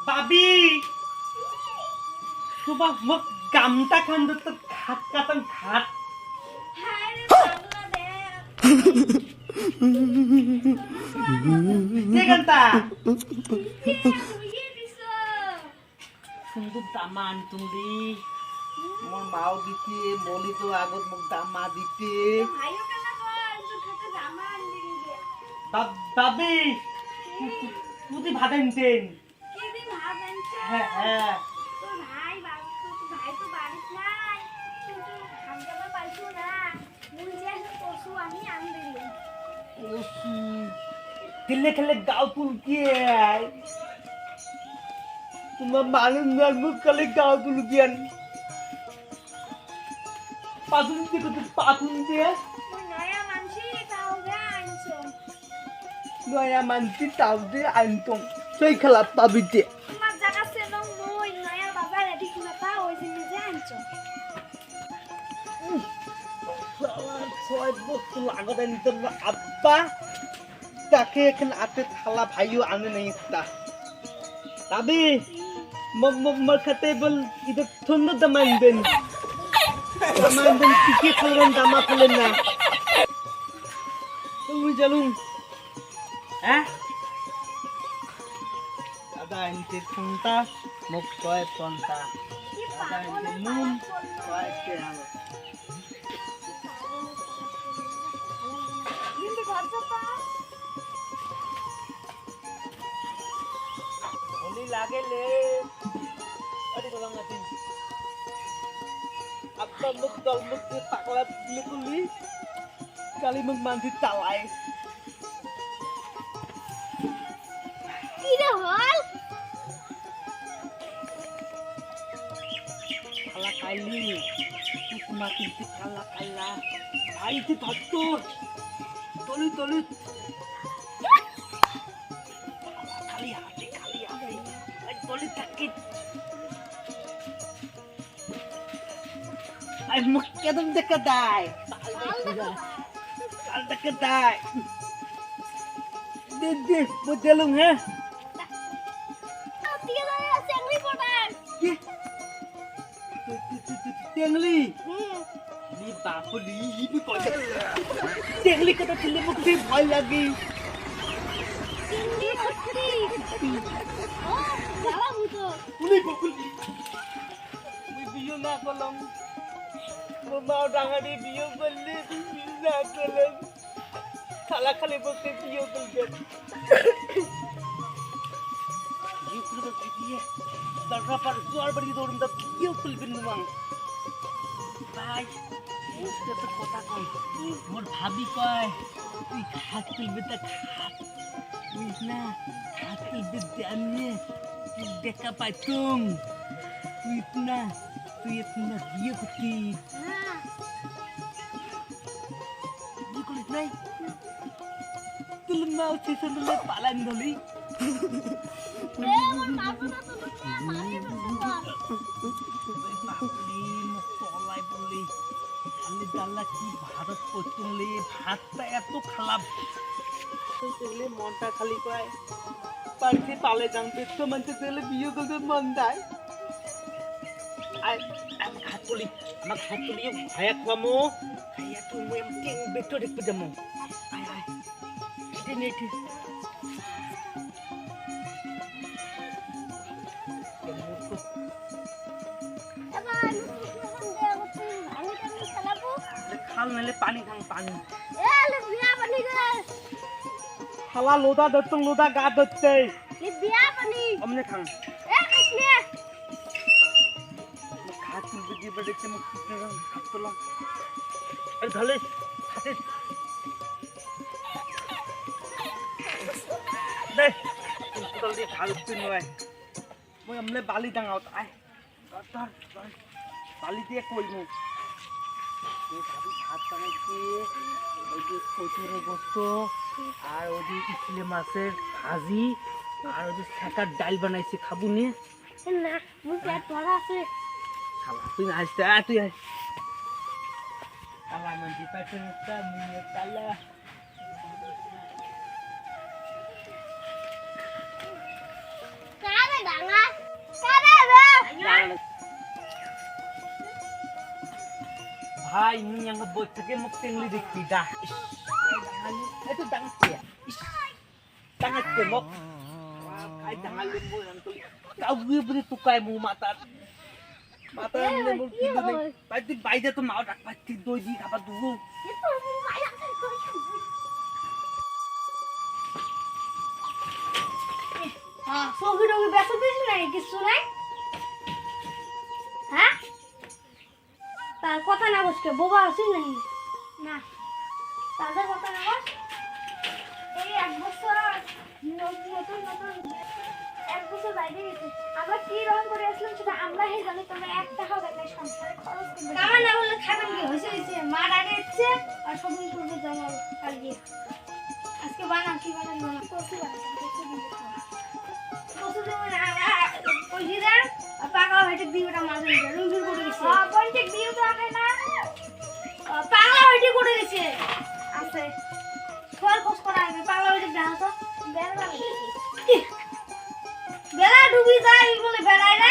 বাবি সুবা মোক গামটা খান তো ঘাট কাটান ঘাট গানটা সুন্দর দামা আনতুলি মোর মাও দিতে মলি তো আগত মোক দামা দিতে বাবি তুই ভাত আনতেন হ্যাঁ হ্যাঁ খেলে খেলে গাও তুলকিয়ে তোমার মানুষ মুখ খালি গাও তুলকিয়ান পাতুন দিয়ে পাতুন দিয়ে নয়া মানসি তাও দিয়ে আনতম সেই খেলা পাবি দিয়ে ছয় বছর আগত আনিতে আব্বা তাকে এখানে আতে থালা ভাইও আনে নাই তা তবে মোর খাতে বল ইদে সুন্দর দাম আনবেন কি খালেন দামা খালেন না তুমি জানুন হ্যাঁ দাদা আনতে ফোনটা মোক ছয় ফোনটা দাদা আনতে নুন ছয় তেল लागेले अरे गोलाम नाती अब्बा मुख दल मुख पाकला बिलकुली काली मुख मानती तालाय किरे हल खाला खाइली कुमा किंती खाला खाला आई थी भत्तोर तोली तोली Boleh sakit. Ay makyadam dekat-ay. Kal dekat-ay. Dede, modelong ha. Tiga saya sengli potan. Tengli. Ni bapu ni ibu kau. Tengli kata tengli mukti bhai lagi. Tengli mukti. Oh. Uli bukuli. Ui biyo na kolong. Mau dangari biyo beli na kolong. Kala kali bukti biyo beli. Biyo kuli bukti biye. Darah par suar beri dorong dah biyo kuli benuang. Bye. Uste tu kota koi. Mor bhabi koi. Ui khat kuli beta khat. Ui na khat kuli beta ane. देखा पातुम तू इतना ये कुत्ती ये कुल इतना ही तुम ना उसे संदले पालन डली वो नापो ना तुम मारे बापली मसलाई बोली खाली डाला की भारत पचुंगले भातটা এত খারাপ তো তেলে মনটা খালি কয় পারছি পালে জানতে তো মনতে তেলে বিয়ে করতে মন যায় আই আমি খাতুলি আমার খাতুলি ভায়া খামো ভায়া তুমি এমটি বেটো দেখতে যামো আয় আয় এটা নেটি খাল মেলে পানি খাং পানি এ বিয়া পানি রে খালা লোদা দত্তং লোদা গা দত্তে লি বিয়া পানি আমনে খাং এ কিসনে খাত বুঝি বড়তে মুখ খাত তোলাম আরে ধলে হাতে দে তোল দি খাল তুই নয় মই আমনে বালি ডাঙাও আয় ধর বালি দিয়ে কইমু এই ভাবি ভাত বানাইছি ওই যে কচুরে গোস্ত আর ওই যে ইসলে মাছের ভাজি আর ওই যে ছাকার ডাল বানাইছি খাবো নি না মুই পেট ভরা আছে শালা তুই আসতে তুই আয় শালা মন্দি পেটে একটা মুয়ে তালা কারে ডাঙা ini yang ngebut ke mau tingli di kita. Itu dangke. Tangan kemok. Kai jangan lembu yang tuh. Kau gue beri tukai mu mata. Mata lembu gitu nih. Pasti bayi tuh mau dak pasti doji apa dulu. Itu banyak. সহি রবি বেসন দিয়েছি না কিছু নাই হ্যাঁ তার কথা না বসকে বোবা আছিস নাকি না তাদের কথা না বস এই এক বছর নতুন নতুন এক বছর বাইরে গেছে আমরা কি রকম করে আসলাম সেটা আমরা হে জানি তোমরা 1 টাকাও দেয় না সংসারে খরচ করবে আমার না বললে খাবেন কি হয়েছে মা আগে এসছে আর সবই করবে জানো কালকে আজকে বানা কি বানাবো না কচু বানাবো কচু দিয়ে পাগলা হইতে বিয়েটা মাঝে রুমজুর করে গেছে পঞ্চায়েত বিয়ে তো আগে না পাগলা হইতে করে গেছে আছে ফল পোস করা আগে পাগলা হইতে দাও তো বেলা ডুবি যায় বলে বেলায় না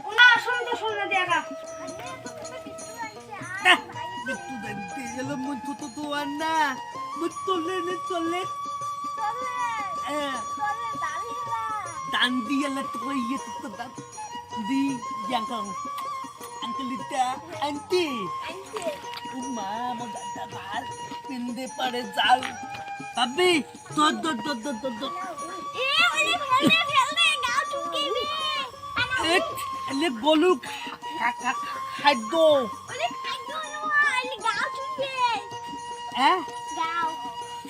ওনা শুনতে দেখা Itu nanti kalau mau tutuan na, betul ni toilet. Tandi yang tu iya tu tak di yang kang angkel ida anti. Uma mau tak bahal pinde pada jal. Tapi do. Ele golu khado.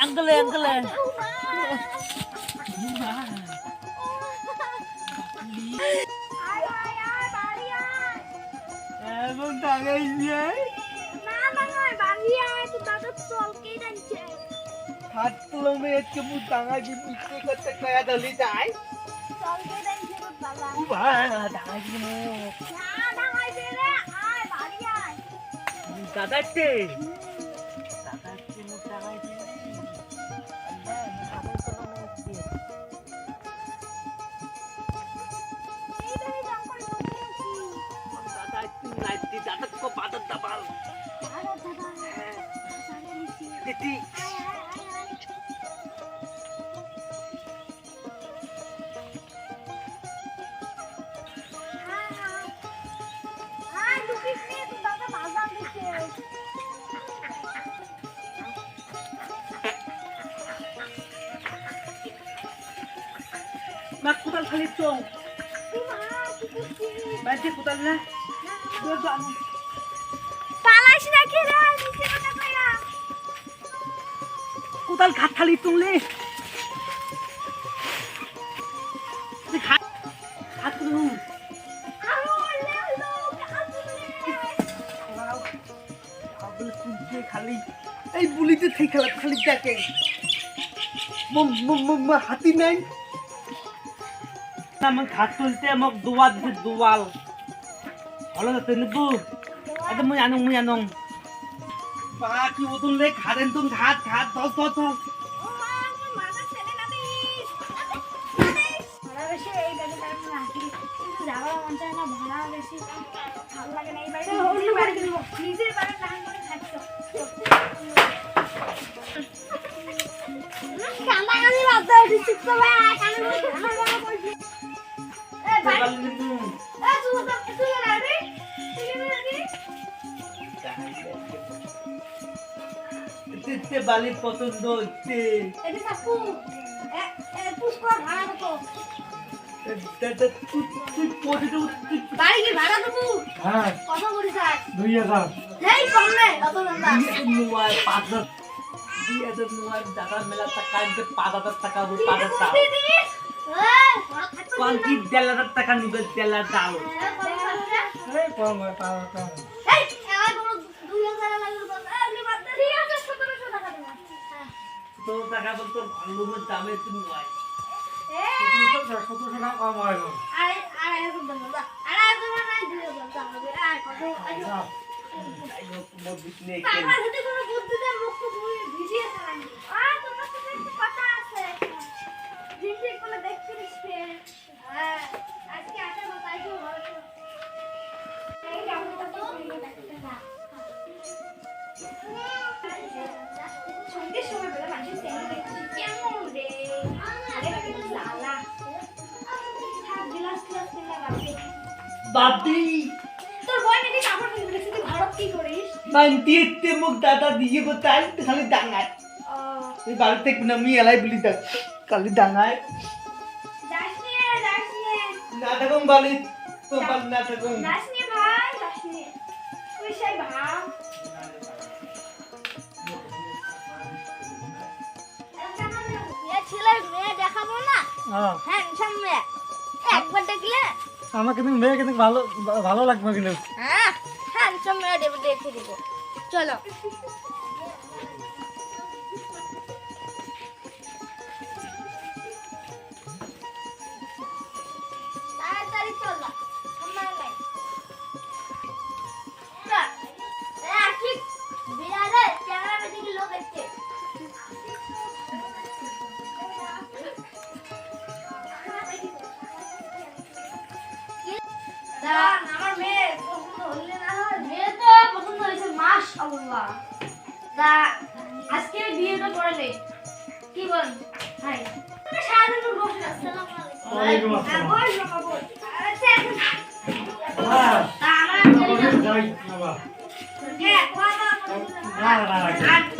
Angkel. Emang tangannya? Hat kilometer kamu tangan di pintu kata kaya dali jai. Wah, tangan kamu. Dada te. Mu tangan di. Nanti dapat kok padat tabal. Jadi. Mak kutal kali cong. Banci kutal na. Dua anu. পালাইস না কি রে নিচে কথা কইরা Kutal khat kali cong le. Khat lu. Abel kunci kali. Buli tu thai kali jake. Mom hati nai. Namang khat tulte mok dual. Halo tenebu. Ada mu yanong. Pagi utun le khaden tun khat to. Itu balik potong dote. Ini sapu. Puskor ভাড়া দেবো। তুই পড়ে দেবো। বাড়ি কি ভাড়া দেবো? হ্যাঁ। কত করিস আজ? 2000। এই কম নে, অত দাম। নুয়াই 5000 2000 নুয়াই টাকা মেলা টাকা আনতে 5000 টাকা হবে 5000 কোন কি 1000 টাকা নিবে 1000 দাও এই কম হয় পাওয়া কম। এই আমার বড় 2000 লাগবে বল। এমনি বাদ দে। ঠিক আছে 1700 টাকা দেব। হ্যাঁ। তো টাকা বলতো ভালো দামে তুমি নয়। 1700 টাকা কম হয় না। আরে দেব না। আরে না দিয়ে দাও তাহলে। আর কত তোমার বিজনেস আমার যদি কোনো বুদ্ধিতে মুখ তো ভিজিয়ে চালান। তোমার সাথে একটু কথা আছে। ভিজিয়ে কোলে দেখছিস কে? হ্যাঁ, আজকে আটা বাতাইছো ভালো। এই আমরা তো দেখতে না। লালা থাক গ্লাস গ্লাস কিনে বাপি বাদি তোর বই নাকি কাপড় কিনতে গেছিস তুই ঘরত কি করিস মানতি এতে মুখ দাদা দিয়ে তাই খালি ডাঙায় এই বাড়ি থেকে নামি এলাই বলি দেখ খালি ডাঙায় যাস নিয়ে না থাকুন বালি তো বালি না থাকুন যাস নিয়ে ভাই যাস নিয়ে তুই সেই ভাব ছেলের মেয়ে দেখাবো না হ্যান্ডসাম মেয়ে একবার দেখলে আমাকে কিন্তু মেয়ে কিন্তু ভালো ভালো লাগবে কিন্তু হ্যাঁ হ্যান্ডসাম মেয়ে দেবো দেখে দিব চলো তাড়াতাড়ি চলো সময় নাই ঠিক বিরারে ক্যামেরা দিকে লোক এসছে আমার মেয়ে পছন্দ হলে না হয় মেয়ে তো পছন্দ হয়েছে মাশাআল্লাহ দা আজকে বিয়েটা করে নেই কি বল ভাই তুমি সারাদিন তো বসে আসসালামু আলাইকুম ওয়ালাইকুম আসসালাম। আচ্ছা হ্যাঁ তা আমরা যাই বাবা হ্যাঁ না না না